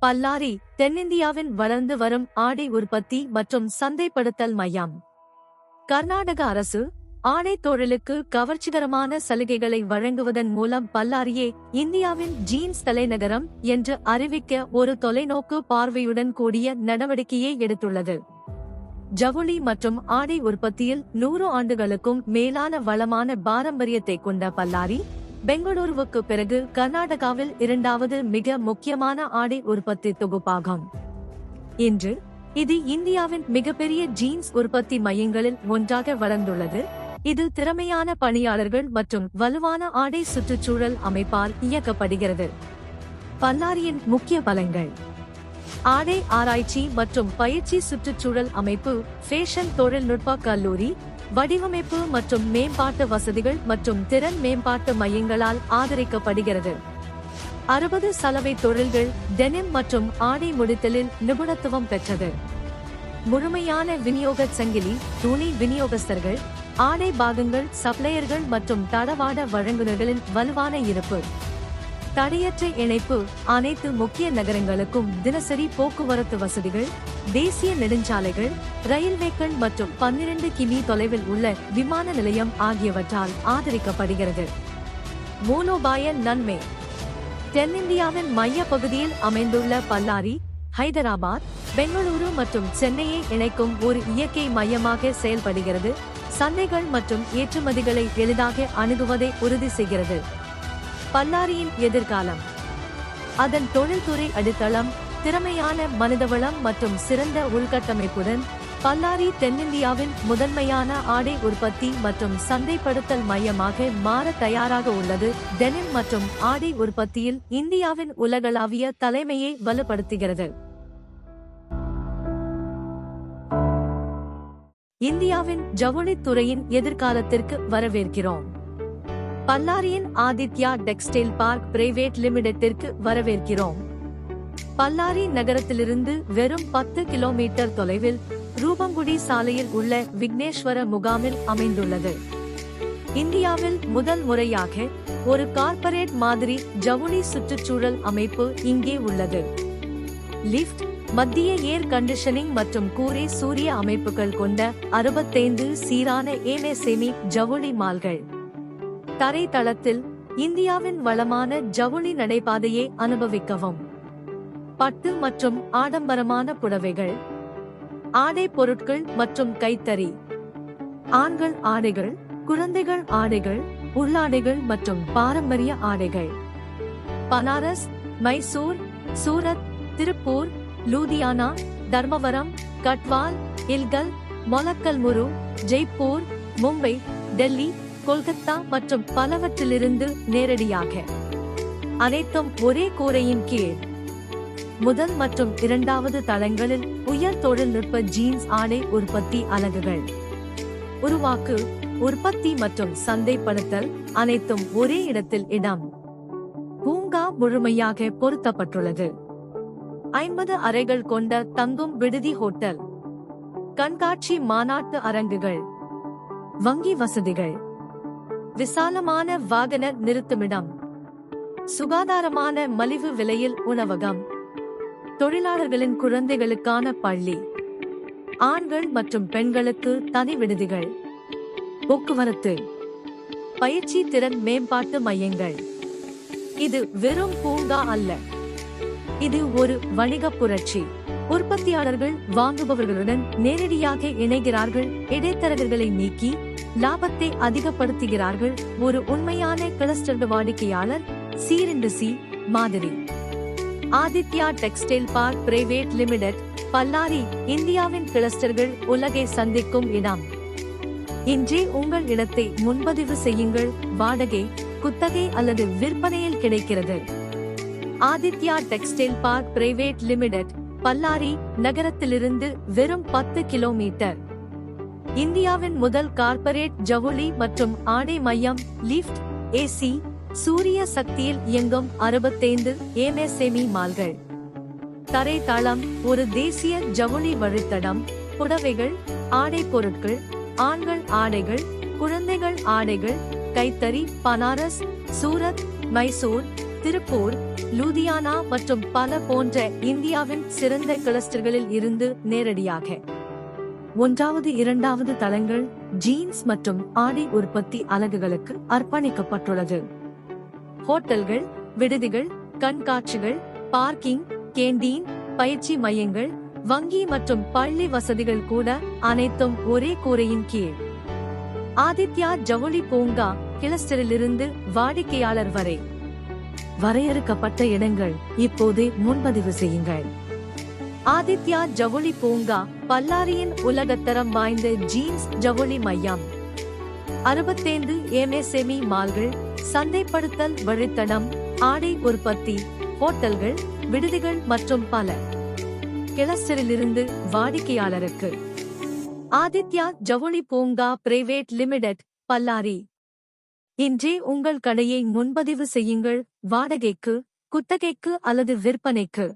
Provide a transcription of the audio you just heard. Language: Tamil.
பல்லாரி தென்னிந்தியாவின் வளர்ந்து வரும் ஆடை உற்பத்தி மற்றும் சந்தைப்படுத்தல் மையம். கர்நாடக அரசு ஆடை தொழிலுக்கு கவர்ச்சிகரமான சலுகைகளை வழங்குவதன் மூலம் பல்லாரியை இந்தியாவின் ஜீன்ஸ் தலைநகரம் என்று அறிவிக்க ஒரு தொலைநோக்கு பார்வையுடன் கூடிய நடவடிக்கையை எடுத்துள்ளது. ஜவுளி மற்றும் ஆடை உற்பத்தியில் 100 ஆண்டுகளுக்கும் மேலான வளமான பாரம்பரியத்தை கொண்ட பல்லாரி, பெங்களூருவுக்கு பிறகு கர்நாடகாவில் 2வது மிக முக்கியமான ஆடை உற்பத்தி தொகுப்பாகும். இன்று இது இந்தியாவின் மிகப்பெரிய ஜீன்ஸ் உற்பத்தி மையங்களில் ஒன்றாக வளர்ந்துள்ளது. இது திறமையான பணியாளர்கள் மற்றும் வலுவான ஆடை சுற்றுச்சூழல் அமைப்பால் இயக்கப்படுகிறது. பல்லாரியின் முக்கிய பலங்கள்: ஆடை ஆராய்ச்சி மற்றும் பயிற்சி சுற்றுச்சூழல் அமைப்பு, ஃபேஷன் தொழில்நுட்ப கல்லூரி, வடிவமைப்பு மற்றும் மேம்பாட்டு வசதிகள் மற்றும் திறன் மேம்பாட்டு மையங்களால் ஆதரிக்கப்படுகிறது. 60 சலவை தொழில்கள், டெனிம் மற்றும் ஆடை முடித்தலில் நிபுணத்துவம் பெற்றது. முழுமையான விநியோக சங்கிலி, துணி விநியோகஸ்தர்கள், ஆடை பாகங்கள், சப்ளையர்கள் மற்றும் தளவாட வழங்குநர்களின் வலுவான இருப்பு. தடையற்ற இணைப்பு, அனைத்து முக்கிய நகரங்களுக்கும் தினசரி போக்குவரத்து வசதிகள், தேசிய நெடுஞ்சாலைகள், ரயில்வேக்கள் மற்றும் 12 கிமீ தொலைவில் உள்ள விமான நிலையம் ஆகியவற்றால் ஆதரிக்கப்படுகிறது. மூலோபாய நன்மை: தென்னிந்தியாவின் மைய பகுதியில் அமைந்துள்ள பல்லாரி, ஹைதராபாத், பெங்களூரு மற்றும் சென்னையை இணைக்கும் ஒரு இயற்கை மையமாக செயல்படுகிறது. சந்தைகள் மற்றும் ஏற்றுமதிகளை எளிதாக அணுகுவதை உறுதி செய்கிறது. பல்லாரியின் எதிர்காலம்: அதன் தொழில்துறை அடித்தளம், திறமையான மனிதவளம் மற்றும் சிறந்த உள்கட்டமைப்புடன் பல்லாரி தென்னிந்தியாவின் முதன்மையான ஆடை உற்பத்தி மற்றும் சந்தைப்படுத்தல் மையமாக மாற தயாராக உள்ளது. டெனிம் மற்றும் ஆடை உற்பத்தியில் இந்தியாவின் உலகளாவிய தலைமையை வலுப்படுத்துகிறது. இந்தியாவின் ஜவுளித் துறையின் எதிர்காலத்திற்கு வரவேற்கிறோம். பல்லாரியின் ஆதித்யா டெக்ஸ்டைல் பார்க் பிரைவேட் லிமிடெட்டிற்கு வரவேற்கிறோம். பல்லாரி நகரத்திலிருந்து வெறும் 10 கிலோமீட்டர் தொலைவில் ரூபங்குடி சாலையில் உள்ள விக்னேஸ்வர முகாமில் அமைந்துள்ளது. இந்தியாவில் முதல் முறையாக ஒரு கார்ப்பரேட் மாதிரி ஜவுளி சுற்றுச்சூழல் அமைப்பு இங்கே உள்ளது. லிஃப்ட், மத்திய ஏர் கண்டிஷனிங் மற்றும் கூரை சூரிய அமைப்புகள் கொண்ட 65 சீரான ஏமேசேமி ஜவுளி மால்கள். தரைத்தளத்தில் இந்தியாவின் வளமான ஜவுளி நடைபாதையை அனுபவிக்கவும். பட்டு மற்றும் ஆடம்பரமான புடவைகள், ஆடை பொருட்கள் மற்றும் கைத்தறி, ஆண்கள் ஆடைகள், குழந்தைகள் ஆடைகள், உள்ளாடைகள் மற்றும் பாரம்பரிய ஆடைகள். பனாரஸ், மைசூர், சூரத், திருப்பூர், லூதியானா, தர்மவரம், கட்வால், இல்கல், மொலக்கல்முரு, ஜெய்ப்பூர், மும்பை, டெல்லி, கொல்கத்தா மற்றும் பலவற்றிலிருந்து நேரடியாக. அனைத்தும் ஒரே கூரையின் கீழ். முதல் மற்றும் 2வது தளங்களில் உயர் தொழில்நுட்ப ஜீன்ஸ் ஆடை உற்பத்தி அலகுகள். உருவாக்கு, உற்பத்தி மற்றும் சந்தைப்படுத்தல் அனைத்தும் ஒரே இடத்தில் இடம். பூங்கா முழுமையாக பொருத்தப்பட்டுள்ளது. 50 அறைகள் கொண்ட தங்கும் விடுதி ஹோட்டல், கண்காட்சி மாநாட்டு அரங்குகள், வங்கி வசதிகள், விசாலமான வாகன நிறுத்துமிடம், சுகாதாரமான மலிவு விலையில் உணவகம், தொழிலாளர்களின் குழந்தைகளுக்கான பள்ளி, ஆண்கள் மற்றும் பெண்களுக்கு தனி விடுதிகள், போக்குவரத்து, பயிற்சி திறன் மேம்பாட்டு மையங்கள். இது வெறும் பூங்கா அல்ல, இது ஒரு வணிக புரட்சி. உற்பத்தியாளர்கள் வாங்குபவர்களுடன் நேரடியாக இணைகிறார்கள், இடைத்தரகர்களை நீக்கி லாபத்தை அதிகப்படுத்துகிறார்கள். ஒரு உண்மையான கிளஸ்டர் வாடிக்கையாளர் C2C மாதிரி. Aditya textile park private limited, பல்லாரி இந்தியாவின் கிளஸ்டர்கள் உலகை சந்திக்கும் இடம். இன்றே உங்கள் இடத்தை முன்பதிவு செய்யுங்கள். வாடகை, குத்தகை அல்லது விற்பனையில் கிடைக்கிறது. Aditya textile park private limited, பல்லாரி நகரத்திலிருந்து வெறும் 10 கிலோமீட்டர். இந்தியாவின் முதல் கார்ப்பரேட் ஜவுளி மற்றும் ஆடை மையம். லிஃப்ட், ஏசி, சூரிய சக்தியில் இயங்கும் 65 ஏமேசேமி மால்கள். தரைத்தளம் ஒரு தேசிய ஜவுளி வழித்தடம். புடவைகள், ஆடை பொருட்கள், ஆண்கள் ஆடைகள், குழந்தைகள் ஆடைகள், கைத்தறி, பனாரஸ், சூரத், மைசூர், திருப்பூர், லூதியானா மற்றும் பல போன்ற இந்தியாவின் சிறந்த கிளஸ்டர்களில் இருந்து நேரடியாக. 1வது 2வது தளங்கள் ஜீன்ஸ் மற்றும் ஆடை உற்பத்தி அலகுகளுக்கு அர்ப்பணிக்கப்பட்டுள்ளது. ஹோட்டல்கள், விடுதிகள், கண்காட்சிகள், பார்க்கிங், கேண்டீன், பயிற்சி மையங்கள், வங்கி மற்றும் பள்ளி வசதிகள் கூட அனைத்தும் ஒரே கூரையின் கீழ். ஆதித்யா ஜவுளி பூங்கா கிளஸ்டரிலிருந்து வாடிக்கையாளர் வரை வரையறுக்கப்பட்ட இடங்கள். இப்போதே முன்பதிவு செய்யுங்கள். ஆதித்யா ஜவுளி பூங்கா பல்லாரியின் உலகத்தரம் வாய்ந்த ஜீன்ஸ் ஜவுளி மையம். 65 MSME மால்கள், சந்தைப்படுத்தல் வழித்தடம், ஆடை உற்பத்தி, ஹோட்டல்கள், விடுதிகள் மற்றும் பல. கிளஸ்டரிலிருந்து வாடிக்கையாளருக்கு ஆதித்யா ஜவுளி பூங்கா பிரைவேட் லிமிடெட், பல்லாரி. இன்றே உங்கள் கடையை முன்பதிவு செய்யுங்கள். வாடகைக்கு, குத்தகைக்கு அல்லது விற்பனைக்கு.